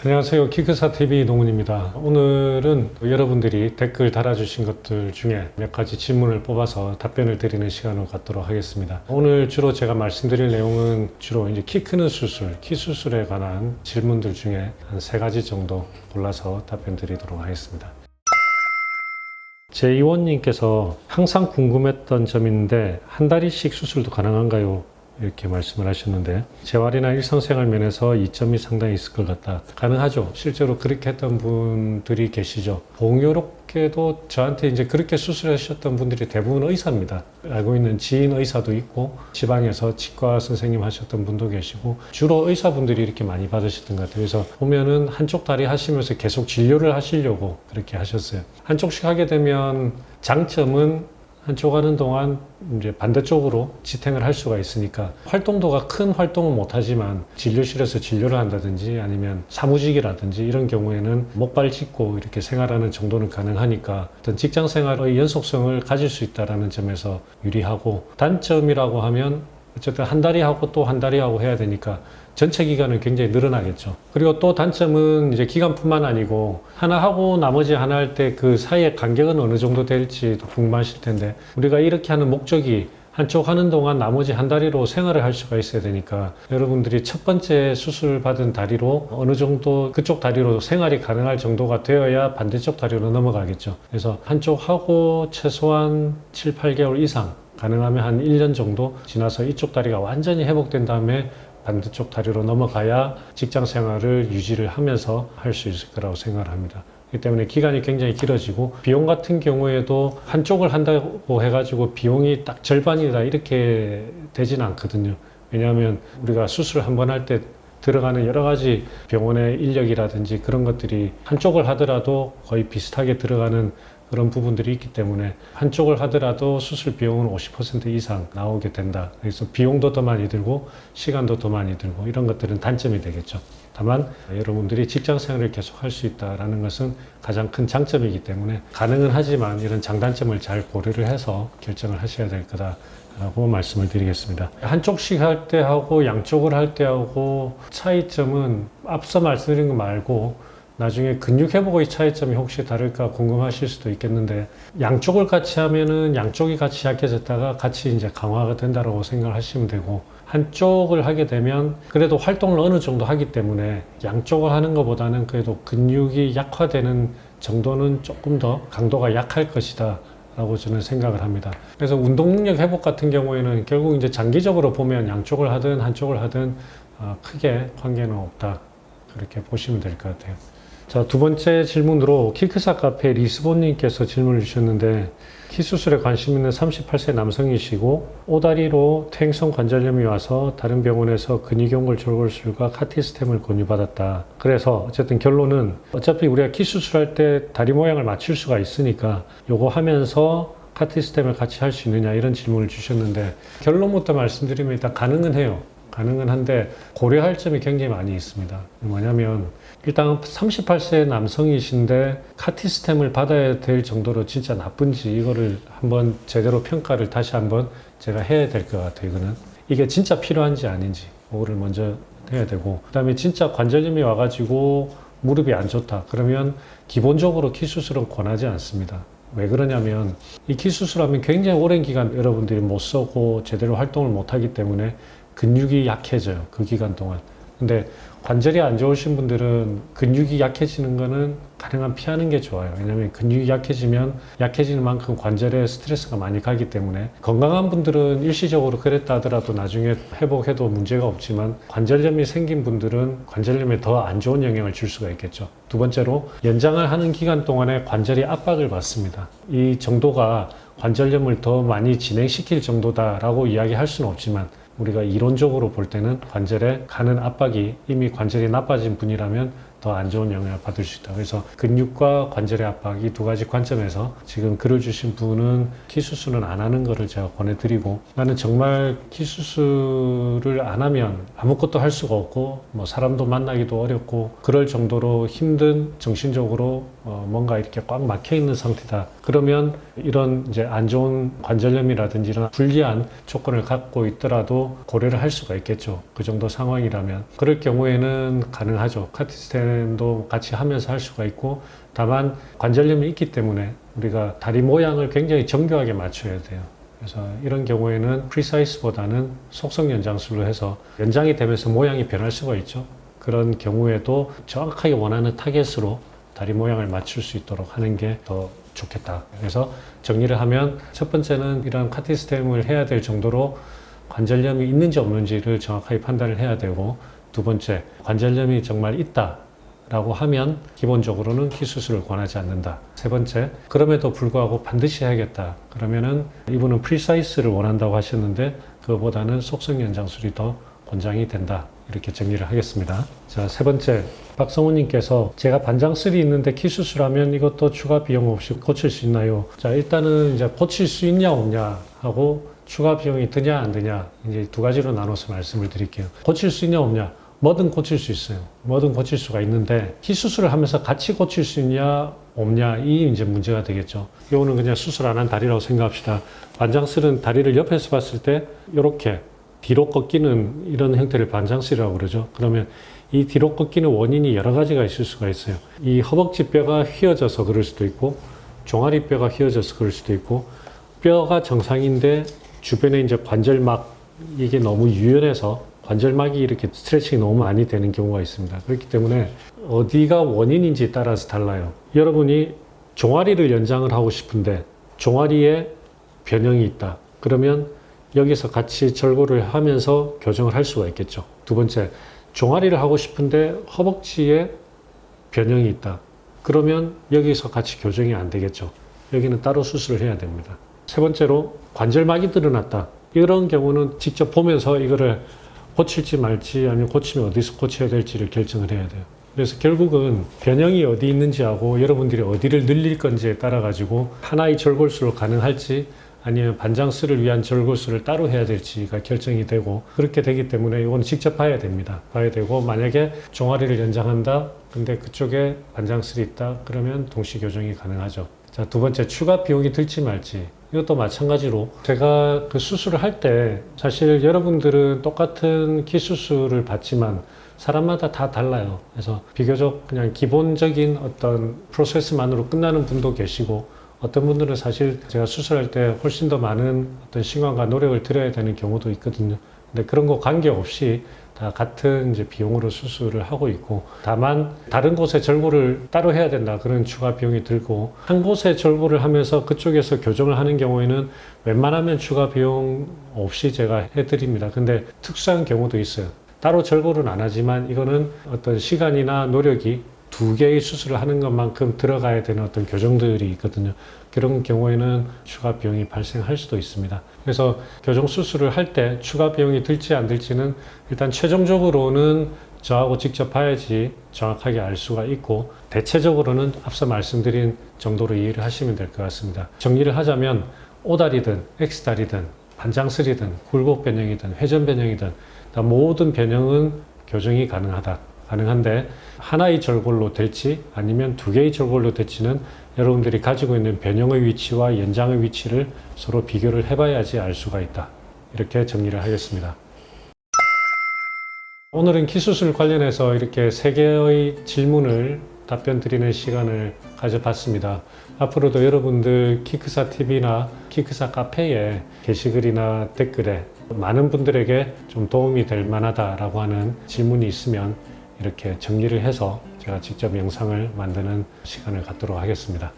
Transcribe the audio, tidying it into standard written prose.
안녕하세요. 키크사TV 동훈입니다. 오늘은 여러분들이 댓글 달아주신 것들 중에 몇 가지 질문을 뽑아서 답변을 드리는 시간을 갖도록 하겠습니다. 오늘 주로 제가 말씀드릴 내용은 주로 이제 키 크는 수술, 키 수술에 관한 질문들 중에 한 3가지 정도 골라서 답변 드리도록 하겠습니다. 제2원님께서 항상 궁금했던 점인데 한 다리씩 수술도 가능한가요? 이렇게 말씀을 하셨는데, 재활이나 일상생활 면에서 이점이 상당히 있을 것 같다. 가능하죠. 실제로 그렇게 했던 분들이 계시죠. 공교롭게도 저한테 이제 그렇게 수술하셨던 분들이 대부분 의사입니다. 알고 있는 지인 의사도 있고, 지방에서 치과 선생님 하셨던 분도 계시고, 주로 의사분들이 이렇게 많이 받으셨던 것 같아요. 그래서 보면은 한쪽 다리 하시면서 계속 진료를 하시려고 그렇게 하셨어요. 한쪽씩 하게 되면 장점은 한쪽 하는 동안 이제 반대쪽으로 지탱을 할 수가 있으니까 활동도가 큰 활동은 못하지만 진료실에서 진료를 한다든지 아니면 사무직이라든지 이런 경우에는 목발 짚고 이렇게 생활하는 정도는 가능하니까 어떤 직장 생활의 연속성을 가질 수 있다는 점에서 유리하고, 단점이라고 하면 어쨌든 한 다리 하고 또 한 다리 하고 해야 되니까 전체 기간은 굉장히 늘어나겠죠. 그리고 또 단점은 이제 기간뿐만 아니고 하나 하고 나머지 하나 할 때 그 사이의 간격은 어느 정도 될지도 궁금하실 텐데, 우리가 이렇게 하는 목적이 한쪽 하는 동안 나머지 한 다리로 생활을 할 수가 있어야 되니까 여러분들이 첫 번째 수술 받은 다리로 어느 정도 그쪽 다리로 생활이 가능할 정도가 되어야 반대쪽 다리로 넘어가겠죠. 그래서 한쪽 하고 최소한 7, 8개월 이상, 가능하면 한 1년 정도 지나서 이쪽 다리가 완전히 회복된 다음에 반대쪽 다리로 넘어가야 직장 생활을 유지를 하면서 할 수 있을 거라고 생각을 합니다. 그렇기 때문에 기간이 굉장히 길어지고, 비용 같은 경우에도 한쪽을 한다고 해가지고 비용이 딱 절반이다 이렇게 되지는 않거든요. 왜냐하면 우리가 수술을 한 번 할 때 들어가는 여러 가지 병원의 인력이라든지 그런 것들이 한쪽을 하더라도 거의 비슷하게 들어가는 그런 부분들이 있기 때문에 한쪽을 하더라도 수술 비용은 50% 이상 나오게 된다. 그래서 비용도 더 많이 들고 시간도 더 많이 들고 이런 것들은 단점이 되겠죠. 다만 여러분들이 직장 생활을 계속 할 수 있다는 것은 가장 큰 장점이기 때문에 가능은 하지만 이런 장단점을 잘 고려를 해서 결정을 하셔야 될 거다라고 말씀을 드리겠습니다. 한쪽씩 할 때 하고 양쪽을 할 때 하고 차이점은 앞서 말씀드린 거 말고 나중에 근육 회복의 차이점이 혹시 다를까 궁금하실 수도 있겠는데, 양쪽을 같이 하면은 양쪽이 같이 약해졌다가 같이 이제 강화가 된다고 생각을 하시면 되고, 한쪽을 하게 되면 그래도 활동을 어느 정도 하기 때문에 양쪽을 하는 것보다는 그래도 근육이 약화되는 정도는 조금 더 강도가 약할 것이다 라고 저는 생각을 합니다. 그래서 운동 능력 회복 같은 경우에는 결국 이제 장기적으로 보면 양쪽을 하든 한쪽을 하든 크게 관계는 없다, 그렇게 보시면 될 것 같아요. 자, 두 번째 질문으로 키크사 카페 리스본님께서 질문을 주셨는데, 키 수술에 관심 있는 38세 남성이시고 오다리로 퇴행성 관절염이 와서 다른 병원에서 근육연골 절골술과 카티스템을 권유받았다. 그래서 어쨌든 결론은 어차피 우리가 키 수술할 때 다리 모양을 맞출 수가 있으니까 요거 하면서 카티스템을 같이 할 수 있느냐, 이런 질문을 주셨는데, 결론부터 말씀드리면 일단 가능은 해요. 가능은 한데 고려할 점이 굉장히 많이 있습니다. 뭐냐면 일단 38세 남성이신데 카티스템을 받아야 될 정도로 진짜 나쁜지 이거를 한번 제대로 평가를 다시 한번 제가 해야 될 것 같아요. 이거는 이게 진짜 필요한지 아닌지 그거를 먼저 해야 되고, 그 다음에 진짜 관절염이 와가지고 무릎이 안 좋다 그러면 기본적으로 키 수술은 권하지 않습니다. 왜 그러냐면 이 키 수술하면 굉장히 오랜 기간 여러분들이 못 쓰고 제대로 활동을 못 하기 때문에 근육이 약해져요, 그 기간 동안. 근데 관절이 안 좋으신 분들은 근육이 약해지는 거는 가능한 피하는 게 좋아요. 왜냐하면 근육이 약해지면 약해지는 만큼 관절에 스트레스가 많이 가기 때문에, 건강한 분들은 일시적으로 그랬다 하더라도 나중에 회복해도 문제가 없지만 관절염이 생긴 분들은 관절염에 더 안 좋은 영향을 줄 수가 있겠죠. 두 번째로 연장을 하는 기간 동안에 관절이 압박을 받습니다. 이 정도가 관절염을 더 많이 진행시킬 정도다라고 이야기할 수는 없지만, 우리가 이론적으로 볼 때는 관절에 가는 압박이 이미 관절이 나빠진 분이라면 더 안 좋은 영향을 받을 수 있다. 그래서 근육과 관절의 압박, 이 두 가지 관점에서 지금 글을 주신 분은 키 수술은 안 하는 거를 제가 권해드리고, 나는 정말 키 수술을 안 하면 아무것도 할 수가 없고 뭐 사람도 만나기도 어렵고 그럴 정도로 힘든, 정신적으로 뭔가 이렇게 꽉 막혀 있는 상태다. 그러면 이런 이제 안 좋은 관절염이라든지 이런 불리한 조건을 갖고 있더라도 고려를 할 수가 있겠죠. 그 정도 상황이라면. 그럴 경우에는 가능하죠. 카티스텐 플랜도 같이 하면서 할 수가 있고, 다만 관절염이 있기 때문에 우리가 다리 모양을 굉장히 정교하게 맞춰야 돼요. 그래서 이런 경우에는 프리사이즈보다는 속성 연장술로 해서 연장이 되면서 모양이 변할 수가 있죠. 그런 경우에도 정확하게 원하는 타겟으로 다리 모양을 맞출 수 있도록 하는 게 더 좋겠다. 그래서 정리를 하면 첫 번째는 이런 카티스템을 해야 될 정도로 관절염이 있는지 없는지를 정확하게 판단을 해야 되고, 두 번째, 관절염이 정말 있다라고 하면 기본적으로는 키 수술을 권하지 않는다. 세 번째, 그럼에도 불구하고 반드시 해야겠다. 그러면은 이분은 프리사이즈를 원한다고 하셨는데 그거보다는 속성 연장술이 더 권장이 된다. 이렇게 정리를 하겠습니다. 자, 세 번째, 박성우님께서 제가 반장술이 있는데 키 수술하면 이것도 추가 비용 없이 고칠 수 있나요? 자, 일단은 이제 고칠 수 있냐 없냐 하고 추가 비용이 드냐 안 드냐, 이제 두 가지로 나눠서 말씀을 드릴게요. 고칠 수 있냐 없냐, 뭐든 고칠 수 있어요. 뭐든 고칠 수가 있는데 키 수술을 하면서 같이 고칠 수 있냐 없냐, 이 이제 문제가 되겠죠. 이거는 그냥 수술 안 한 다리라고 생각합시다. 반장술은 다리를 옆에서 봤을 때 이렇게 뒤로 꺾이는 이런 형태를 반장술이라고 그러죠. 그러면 이 뒤로 꺾이는 원인이 여러 가지가 있을 수가 있어요. 이 허벅지 뼈가 휘어져서 그럴 수도 있고, 종아리 뼈가 휘어져서 그럴 수도 있고, 뼈가 정상인데 주변에 이제 관절막, 이게 너무 유연해서 관절막이 이렇게 스트레칭이 너무 많이 되는 경우가 있습니다. 그렇기 때문에 어디가 원인인지 따라서 달라요. 여러분이 종아리를 연장을 하고 싶은데 종아리에 변형이 있다. 그러면 여기서 같이 절골을 하면서 교정을 할 수가 있겠죠. 두 번째, 종아리를 하고 싶은데 허벅지에 변형이 있다. 그러면 여기서 같이 교정이 안 되겠죠. 여기는 따로 수술을 해야 됩니다. 세 번째로, 관절막이 드러났다. 이런 경우는 직접 보면서 이거를 고칠지 말지, 아니면 고치면 어디서 고쳐야 될지를 결정을 해야 돼요. 그래서 결국은 변형이 어디 있는지하고 여러분들이 어디를 늘릴 건지에 따라 가지고 하나의 절골수로 가능할지, 아니면 반장술을 위한 절골수를 따로 해야 될지가 결정이 되고, 그렇게 되기 때문에 이건 직접 봐야 됩니다. 봐야 되고, 만약에 종아리를 연장한다, 근데 그쪽에 반장술이 있다, 그러면 동시 교정이 가능하죠. 자, 두 번째, 추가 비용이 들지 말지. 이것도 마찬가지로 제가 그 수술을 할 때 사실 여러분들은 똑같은 키 수술을 받지만 사람마다 다 달라요. 그래서 비교적 그냥 기본적인 어떤 프로세스만으로 끝나는 분도 계시고, 어떤 분들은 사실 제가 수술할 때 훨씬 더 많은 어떤 시간과 노력을 들여야 되는 경우도 있거든요. 근데 그런 거 관계없이 다 같은 이제 비용으로 수술을 하고 있고, 다만 다른 곳에 절골을 따로 해야 된다, 그런 추가 비용이 들고, 한 곳에 절골을 하면서 그쪽에서 교정을 하는 경우에는 웬만하면 추가 비용 없이 제가 해드립니다. 근데 특수한 경우도 있어요. 따로 절골은 안 하지만 이거는 어떤 시간이나 노력이 두 개의 수술을 하는 것만큼 들어가야 되는 어떤 교정들이 있거든요. 그런 경우에는 추가 비용이 발생할 수도 있습니다. 그래서 교정 수술을 할 때 추가 비용이 들지 안 들지는 일단 최종적으로는 저하고 직접 봐야지 정확하게 알 수가 있고, 대체적으로는 앞서 말씀드린 정도로 이해를 하시면 될 것 같습니다. 정리를 하자면 O다리든 X다리든 반장술이든 굴곡 변형이든 회전 변형이든 모든 변형은 교정이 가능한데 하나의 절골로 될지 아니면 두 개의 절골로 될지는 여러분들이 가지고 있는 변형의 위치와 연장의 위치를 서로 비교를 해봐야지 알 수가 있다. 이렇게 정리를 하겠습니다. 오늘은 키 수술 관련해서 이렇게 3개의 질문을 답변 드리는 시간을 가져봤습니다. 앞으로도 여러분들 키크사 TV나 키크사 카페에 게시글이나 댓글에 많은 분들에게 좀 도움이 될 만하다라고 하는 질문이 있으면 이렇게 정리를 해서 제가 직접 영상을 만드는 시간을 갖도록 하겠습니다.